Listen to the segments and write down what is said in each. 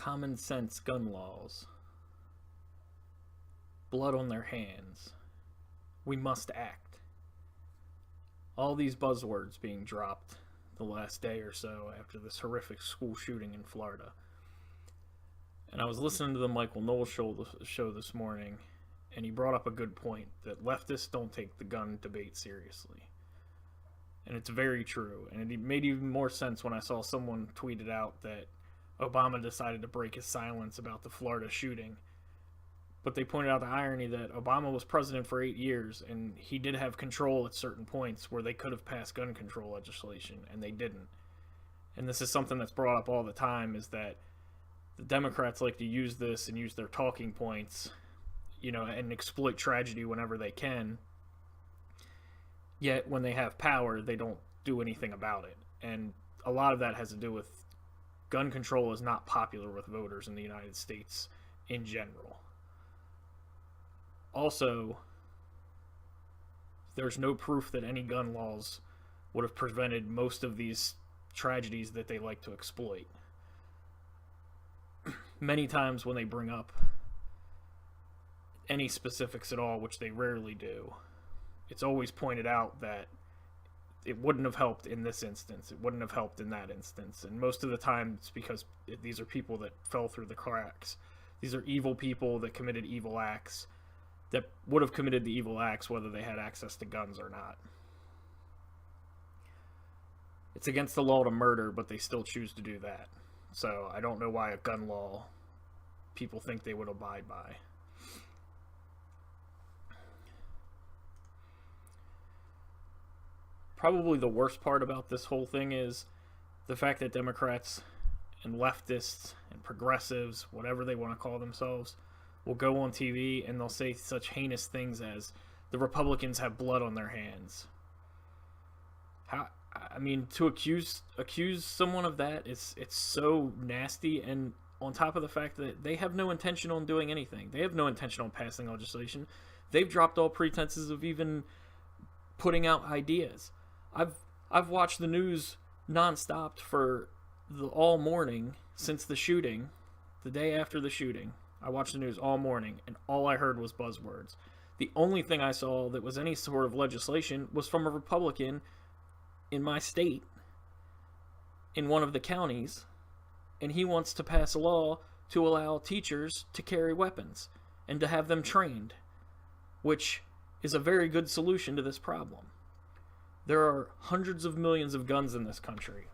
common sense gun laws, blood on their hands, we must act. All these buzzwords being dropped the last day or so after this horrific school shooting in Florida. And I was listening to the Michael Knowles show this morning, and he brought up a good point that leftists don't take the gun debate seriously. And it's very true. And it made even more sense when I saw someone tweeted out that Obama decided to break his silence about the Florida shooting. But they pointed out the irony that Obama was president for 8 years, and he did have control at certain points where they could have passed gun control legislation, and they didn't. And this is something that's brought up all the time, is that the Democrats like to use this and use their talking points, and exploit tragedy whenever they can. Yet when they have power, they don't do anything about it. And a lot of that has to do with gun control is not popular with voters in the United States in general. Also, there's no proof that any gun laws would have prevented most of these tragedies that they like to exploit. Many times when they bring up any specifics at all, which they rarely do, it's always pointed out that it wouldn't have helped in this instance, it wouldn't have helped in that instance, and most of the time it's because these are people that fell through the cracks. These are evil people that committed evil acts, that would have committed the evil acts whether they had access to guns or not. It's against the law to murder, but they still choose to do that. So I don't know why a gun law people think they would abide by. Probably the worst part about this whole thing is the fact that Democrats and leftists and progressives, whatever they want to call themselves, will go on TV and they'll say such heinous things as the Republicans have blood on their hands. To accuse someone of that, it's so nasty, and on top of the fact that they have no intention on doing anything. They have no intention on passing legislation. They've dropped all pretenses of even putting out ideas. I've watched the news nonstop for all morning since the shooting, the day after the shooting. I watched the news all morning, and all I heard was buzzwords. The only thing I saw that was any sort of legislation was from a Republican in my state, in one of the counties, and he wants to pass a law to allow teachers to carry weapons and to have them trained, which is a very good solution to this problem. There are hundreds of millions of guns in this country.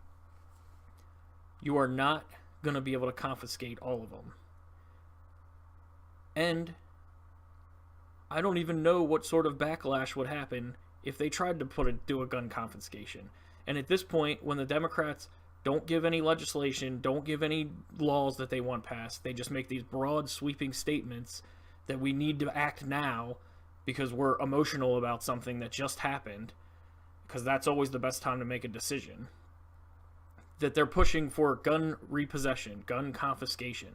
You are not going to be able to confiscate all of them. And I don't even know what sort of backlash would happen if they tried to do a gun confiscation. And at this point, when the Democrats don't give any legislation, don't give any laws that they want passed, they just make these broad, sweeping statements that we need to act now because we're emotional about something that just happened, because that's always the best time to make a decision, that they're pushing for gun repossession, gun confiscation,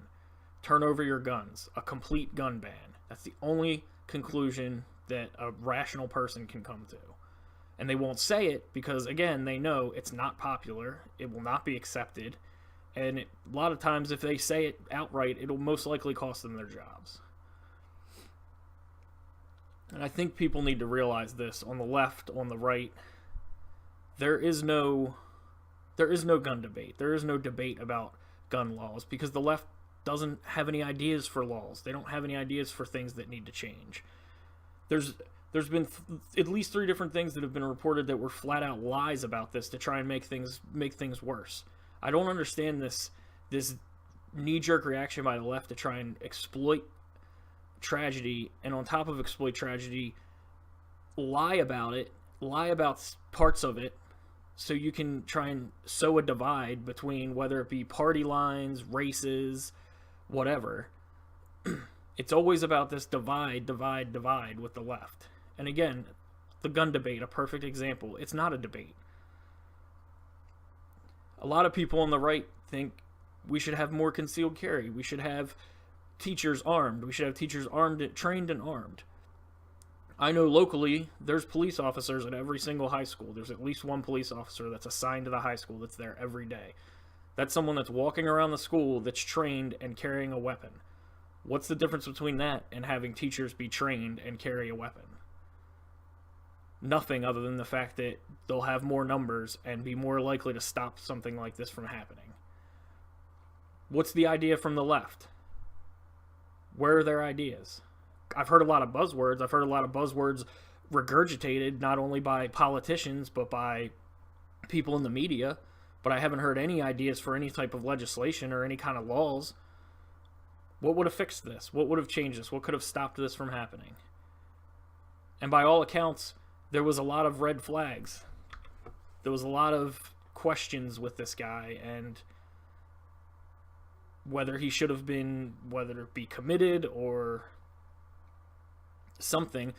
turn over your guns, a complete gun ban. That's the only conclusion that a rational person can come to. And they won't say it because, again, they know it's not popular, it will not be accepted, and a lot of times if they say it outright, it'll most likely cost them their jobs. And I think people need to realize this on the left, on the right. There is no gun debate. There is no debate about gun laws because the left doesn't have any ideas for laws. They don't have any ideas for things that need to change. There's been at least 3 different things that have been reported that were flat out lies about this to try and make things worse. I don't understand this knee-jerk reaction by the left to try and exploit tragedy, and on top of exploit tragedy, lie about parts of it, so you can try and sow a divide between whether it be party lines, races, whatever. It's always about this divide with the left. And again, the gun debate, a perfect example. It's not a debate. A lot of people on the right think we should have more concealed carry. We should have teachers armed. We should have teachers trained and armed. I know locally, there's police officers at every single high school. There's at least one police officer that's assigned to the high school that's there every day. That's someone that's walking around the school that's trained and carrying a weapon. What's the difference between that and having teachers be trained and carry a weapon? Nothing, other than the fact that they'll have more numbers and be more likely to stop something like this from happening. What's the idea from the left? Where are their ideas? I've heard a lot of buzzwords. I've heard a lot of buzzwords regurgitated not only by politicians but by people in the media, but I haven't heard any ideas for any type of legislation or any kind of laws. What would have fixed this? What would have changed this? What could have stopped this from happening? And by all accounts, there was a lot of red flags. There was a lot of questions with this guy, and whether he should have been, whether it be committed or something.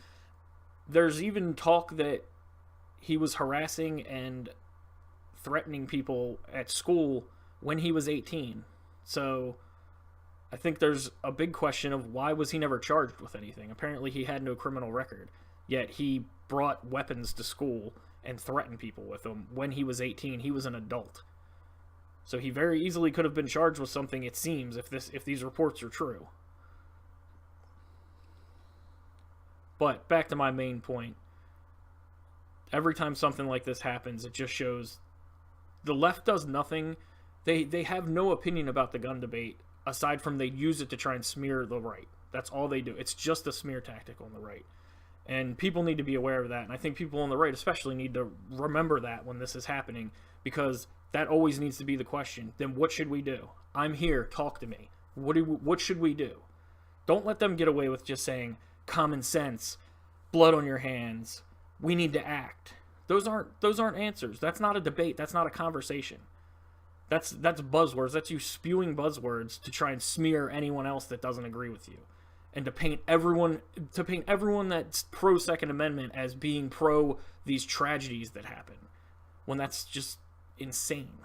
There's even talk that he was harassing and threatening people at school when he was 18. So I think there's a big question of why was he never charged with anything. Apparently he had no criminal record, yet he brought weapons to school and threatened people with them when he was 18. He was an adult. So he very easily could have been charged with something, it seems, if these reports are true. But back to my main point. Every time something like this happens, it just shows the left does nothing. They have no opinion about the gun debate, aside from they use it to try and smear the right. That's all they do. It's just a smear tactic on the right. And people need to be aware of that. And I think people on the right especially need to remember that when this is happening, because that always needs to be the question. Then what should we do? I'm here. Talk to me. What should we do? Don't let them get away with just saying common sense, blood on your hands, we need to act. Those aren't answers. That's not a debate. That's not a conversation. That's buzzwords. That's you spewing buzzwords to try and smear anyone else that doesn't agree with you, and to paint everyone that's pro Second Amendment as being pro these tragedies that happen, when that's just insane.